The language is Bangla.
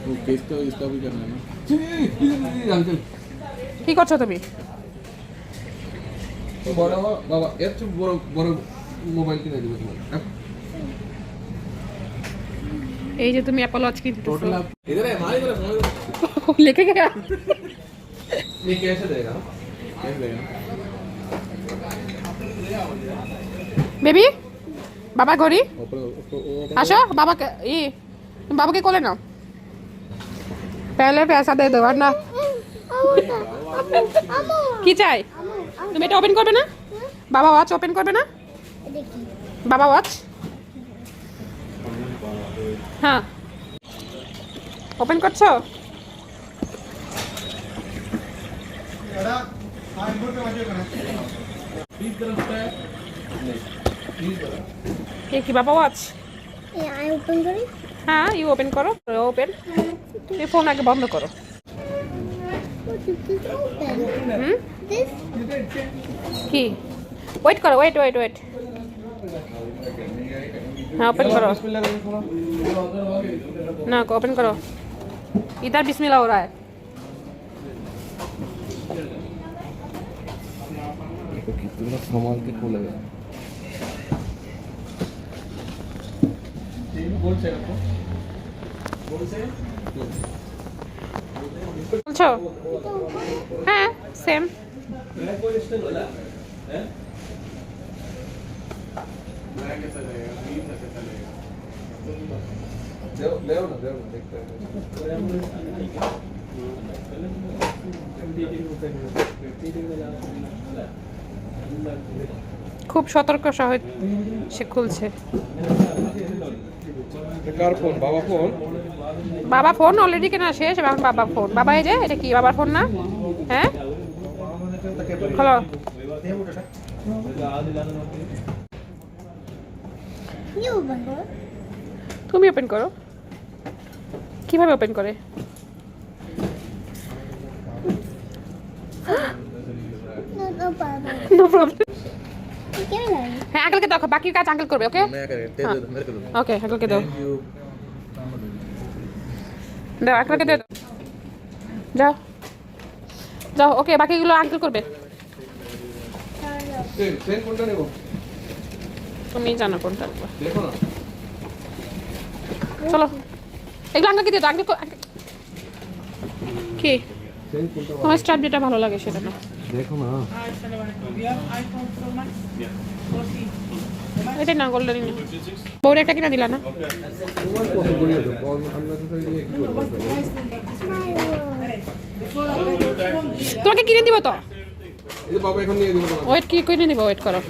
वो केस तो इसका भी करना है ना अंकल কি করছো তুমি? বড় বাবা এর চেয়ে বড় বড় মোবাইল কিনে দিব তোমার এই যে তুমি অ্যাপল ওয়াচ কিনতেছো टोटल आप इधर है हमारे तरफ लेके गया ये कैसे देगा कैसे देगा बेबी बाबा घड़ी ऊपर আসো বাবাকে তুমি বাবাকে কোলে নাও पहले पैसा दे दो वरना কি চাই তুমি এটা ওপেন করবে না বাবা ওয়াচ ওপেন করবে না বাবা ওয়াচ হ্যাঁ ওপেন করছো ये কি বাবা ওয়াচ I open करी হ্যাঁ ইউ ওপেন করো ওপেন এই ফোন আগে বন্ধ করো হুম this কি ওয়েট করো ওয়েট ওয়েট ওয়েট हाँ ओपन करो ना ओपन करो इधर बिस्मिल्लाह हो रहा है कितना संभाल के खोलेगा বলছো হ্যাঁ সেম ले ना देखते খুব সতর্ক সহিত সে খুলছে কার ফোন বাবা ফোন বাবা ফোন অলরেডি কেনা শেষ এখন বাবা ফোন বাবা এই যে এটা কি বাবার ফোন না হ্যাঁ হ্যালো you open करो তুমি ওপেন করো কিভাবে ওপেন করে no problem নো প্রবলেম क्या है হ্যাঁ আঙ্কেলকে দেখো বাকি কাজ আঙ্কেল করবে ওকে मैं करें दे दो मेरे को दो ওকে আঙ্কেলকে দাও थैंक यू দাও আঙ্কেলকে দে দাও যাও যাও ওকে বাকিগুলো আঙ্কেল করবে पेन কোনটা নেব তুমি জানো কোনটা নেবে। দেখো না চলো এগুলো আঙ্কেলকে দিয়ে দাও আঙ্কেল কি পেন কোনটা তোমার স্টার্ট যেটা ভালো লাগে সেটা না দেখো না এটা না গোল্ডেন না বউরে একটা কিনা দিলা না তোমার কত করিয়ে দাও কল আমরা তো নিয়ে কি করব তোমাকে কিনে দিব তো এই বাবা এখন নিয়ে দিব তোমার ওয়েট কি কিনে দিব ওয়েট করো